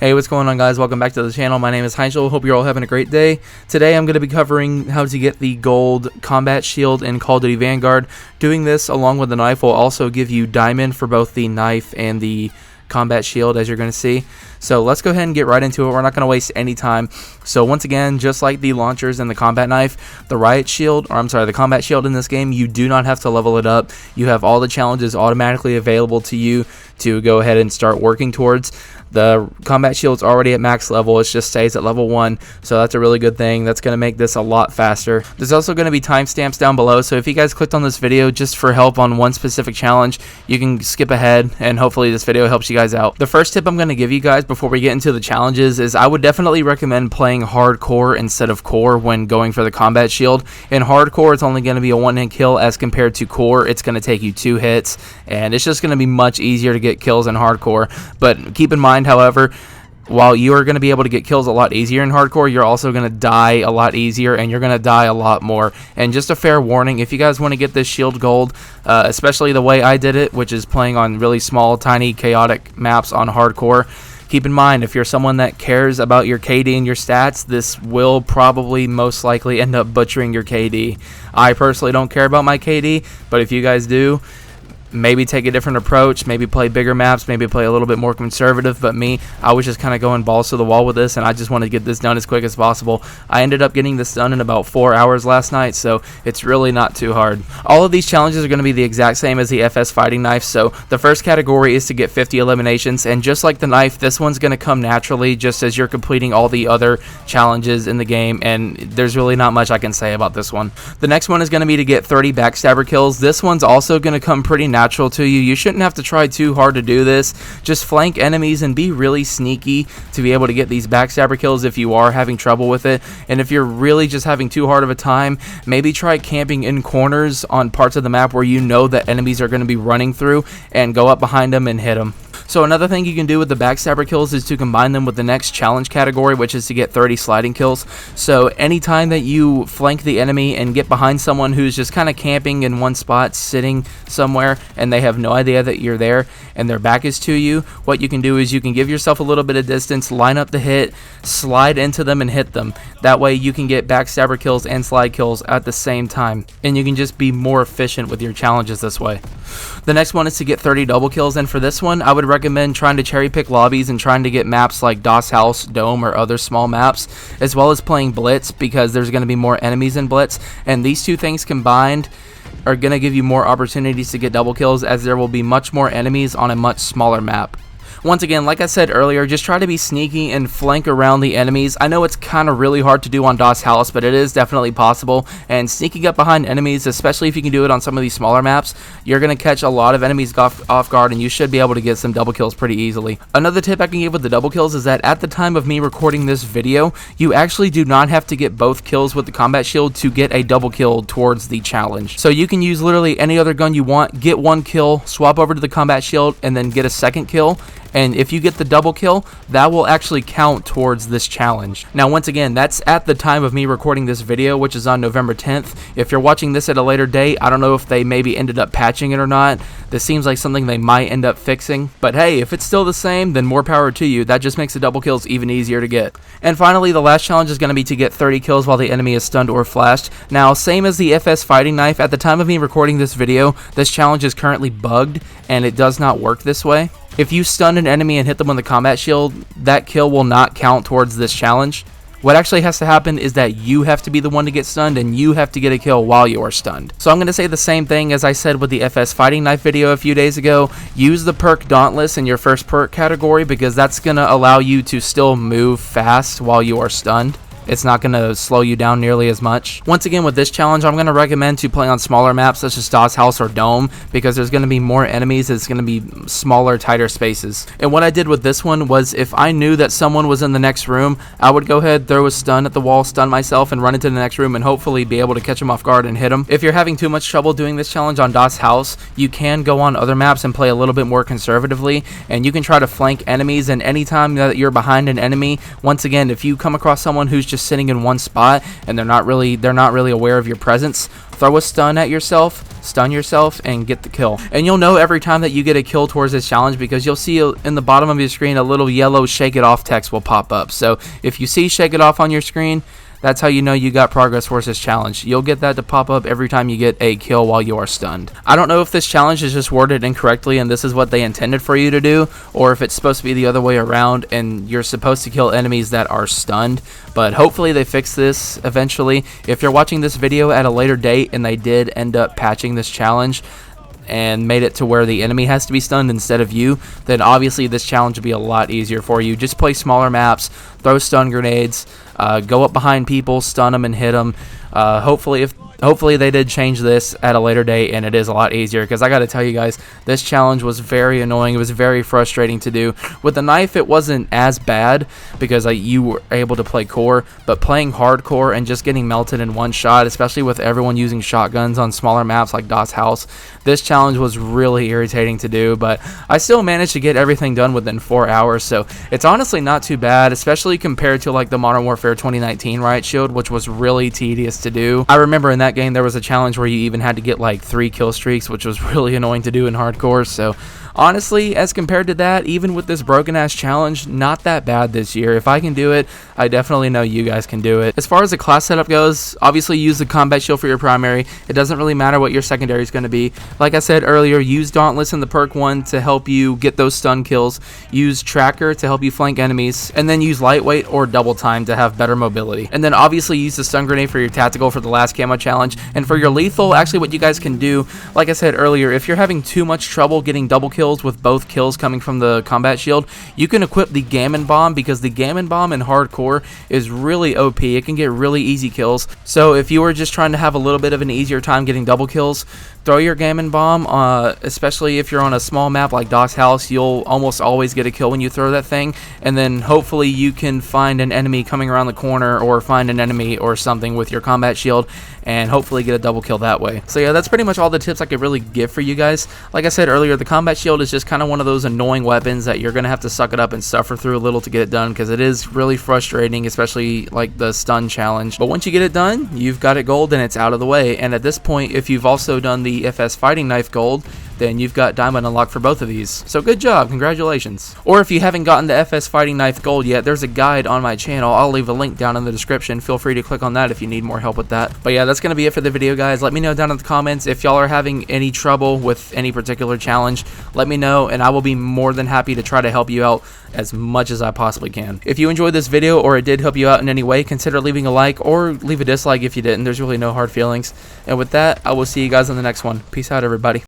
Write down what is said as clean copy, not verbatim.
Hey, what's going on, guys? Welcome back to the channel. My name is Heinzel. Hope you're all having a great day. Today I'm going to be covering how to get the gold combat shield in Call of Duty Vanguard. Doing this along with the knife will also give you diamond for both the knife and the combat shield, as you're going to see. So let's go ahead and get right into it. We're not going to waste any time. So once again, just like the launchers and the combat knife, the combat shield in this game, you do not have to level it up. You have all the challenges automatically available to you to go ahead and start working towards. The combat shield's already at max level. It just stays at level 1, so that's a really good thing. That's going to make this a lot faster. There's also going to be timestamps down below, so if you guys clicked on this video just for help on one specific challenge, you can skip ahead, and hopefully this video helps you guys out. The first tip I'm going to give you guys before we get into the challenges is I would definitely recommend playing hardcore instead of core when going for the combat shield. In hardcore, it's only going to be a one-hit kill, as compared to core, it's going to take you 2 hits, and it's just going to be much easier to get kills in hardcore. But keep in mind, however, while you are going to be able to get kills a lot easier in hardcore, you're also going to die a lot easier, and you're going to die a lot more. And just a fair warning, if you guys want to get this shield gold, especially the way I did it, which is playing on really small, tiny, chaotic maps on hardcore, keep in mind, if you're someone that cares about your KD and your stats, this will probably most likely end up butchering your KD. I personally don't care about my KD, but if you guys do, maybe take a different approach, maybe play bigger maps, maybe play a little bit more conservative. But me, I was just kind of going balls to the wall with this, and I just wanted to get this done as quick as possible. I ended up getting this done in about 4 hours last night, so it's really not too hard. All of these challenges are going to be the exact same as the FS fighting knife. So the first category is to get 50 eliminations, and just like the knife, this one's going to come naturally just as you're completing all the other challenges in the game, and there's really not much I can say about this one. The next one is going to be to get 30 backstabber kills. This one's also going to come pretty natural to you. You shouldn't have to try too hard to do this. Just flank enemies and be really sneaky to be able to get these backstabber kills if you are having trouble with it. And if you're really just having too hard of a time, maybe try camping in corners on parts of the map where you know that enemies are going to be running through, and go up behind them and hit them. So another thing you can do with the backstabber kills is to combine them with the next challenge category, which is to get 30 sliding kills. So anytime that you flank the enemy and get behind someone who's just kind of camping in one spot, sitting somewhere, and they have no idea that you're there and their back is to you, what you can do is you can give yourself a little bit of distance, line up the hit, slide into them and hit them. That way you can get backstabber kills and slide kills at the same time, and you can just be more efficient with your challenges this way. The next one is to get 30 double kills, and for this one I would recommend trying to cherry pick lobbies and trying to get maps like DOS House, Dome, or other small maps, as well as playing Blitz, because there's going to be more enemies in Blitz, and these two things combined are going to give you more opportunities to get double kills, as there will be much more enemies on a much smaller map. Once again, like I said earlier, just try to be sneaky and flank around the enemies. I know it's kind of really hard to do on DOS House, but it is definitely possible. And sneaking up behind enemies, especially if you can do it on some of these smaller maps, you're going to catch a lot of enemies off guard, and you should be able to get some double kills pretty easily. Another tip I can give with the double kills is that at the time of me recording this video, you actually do not have to get both kills with the combat shield to get a double kill towards the challenge. So you can use literally any other gun you want, get 1 kill, swap over to the combat shield, and then get a 2nd kill. And if you get the double kill, that will actually count towards this challenge. Now, once again, that's at the time of me recording this video, which is on November 10th. If you're watching this at a later date, I don't know if they maybe ended up patching it or not. This seems like something they might end up fixing. But hey, if it's still the same, then more power to you. That just makes the double kills even easier to get. And finally, the last challenge is going to be to get 30 kills while the enemy is stunned or flashed. Now, same as the FS fighting knife, at the time of me recording this video, this challenge is currently bugged, and it does not work this way. If you stun an enemy and hit them with the combat shield, that kill will not count towards this challenge. What actually has to happen is that you have to be the one to get stunned, and you have to get a kill while you are stunned. So I'm going to say the same thing as I said with the FS fighting knife video a few days ago. Use the perk Dauntless in your first perk category, because that's going to allow you to still move fast while you are stunned. It's not going to slow you down nearly as much. Once again, with this challenge, I'm going to recommend to play on smaller maps such as DOS House or Dome, because there's going to be more enemies. It's going to be smaller, tighter spaces. And what I did with this one was, if I knew that someone was in the next room, I would go ahead, throw a stun at the wall, stun myself, and run into the next room, and hopefully be able to catch them off guard and hit them. If you're having too much trouble doing this challenge on DOS House, you can go on other maps and play a little bit more conservatively, and you can try to flank enemies. And anytime that you're behind an enemy, once again, if you come across someone who's just sitting in one spot and they're not really aware of your presence, throw a stun at yourself, stun yourself, and get the kill. And you'll know every time that you get a kill towards this challenge because you'll see in the bottom of your screen a little yellow shake it off text will pop up. So if you see shake it off on your screen, that's how you know you got progress towards this challenge. You'll get that to pop up every time you get a kill while you are stunned. I don't know if this challenge is just worded incorrectly and this is what they intended for you to do, or if it's supposed to be the other way around and you're supposed to kill enemies that are stunned, but hopefully they fix this eventually. If you're watching this video at a later date and they did end up patching this challenge and made it to where the enemy has to be stunned instead of you, then obviously this challenge will be a lot easier for you. Just play smaller maps, throw stun grenades, go up behind people, stun them and hit them. Hopefully they did change this at a later date and it is a lot easier, because I gotta tell you guys, this challenge was very annoying. It was very frustrating to do. With the knife it wasn't as bad because you were able to play core, but playing hardcore and just getting melted in one shot, especially with everyone using shotguns on smaller maps like Dot's house, this challenge was really irritating to do. But I still managed to get everything done within 4 hours, so it's honestly not too bad, especially compared to like the Modern Warfare 2019 riot shield, which was really tedious to do. I remember in that game there was a challenge where you even had to get like 3 kill streaks, which was really annoying to do in hardcore. So honestly, as compared to that, even with this broken ass challenge, not that bad this year. If I can do it, I definitely know you guys can do it. As far as the class setup goes, obviously use the combat shield for your primary. It doesn't really matter what your secondary is going to be. Like I said earlier, use Dauntless in the perk 1 to help you get those stun kills. Use Tracker to help you flank enemies, and then use Lightweight or Double Time to have better mobility. And then obviously use the stun grenade for your tactical for the last camo challenge. And for your lethal, actually what you guys can do, like I said earlier, if you're having too much trouble getting double kills with both kills coming from the combat shield, you can equip the Gammon Bomb, because the Gammon Bomb in hardcore is really OP. It can get really easy kills. So if you were just trying to have a little bit of an easier time getting double kills, throw your Gammon Bomb, especially if you're on a small map like Doc's house. You'll almost always get a kill when you throw that thing, and then hopefully you can find an enemy coming around the corner or find an enemy or something with your combat shield and hopefully get a double kill that way. So yeah, that's pretty much all the tips I could really give for you guys. Like I said earlier, the combat shield is just kind of one of those annoying weapons that you're gonna have to suck it up and suffer through a little to get it done, because it is really frustrating, especially like the stun challenge. But once you get it done, you've got it gold and it's out of the way. And at this point, if you've also done the FS Fighting Knife gold, then you've got diamond unlocked for both of these. So good job, congratulations. Or if you haven't gotten the FS Fighting Knife gold yet, there's a guide on my channel. I'll leave a link down in the description. Feel free to click on that if you need more help with that. But yeah, that's gonna be it for the video, guys. Let me know down in the comments if y'all are having any trouble with any particular challenge. Let me know and I will be more than happy to try to help you out as much as I possibly can. If you enjoyed this video or it did help you out in any way, consider leaving a like or leave a dislike if you didn't. There's really no hard feelings. And with that, I will see you guys on the next one. Peace out, everybody.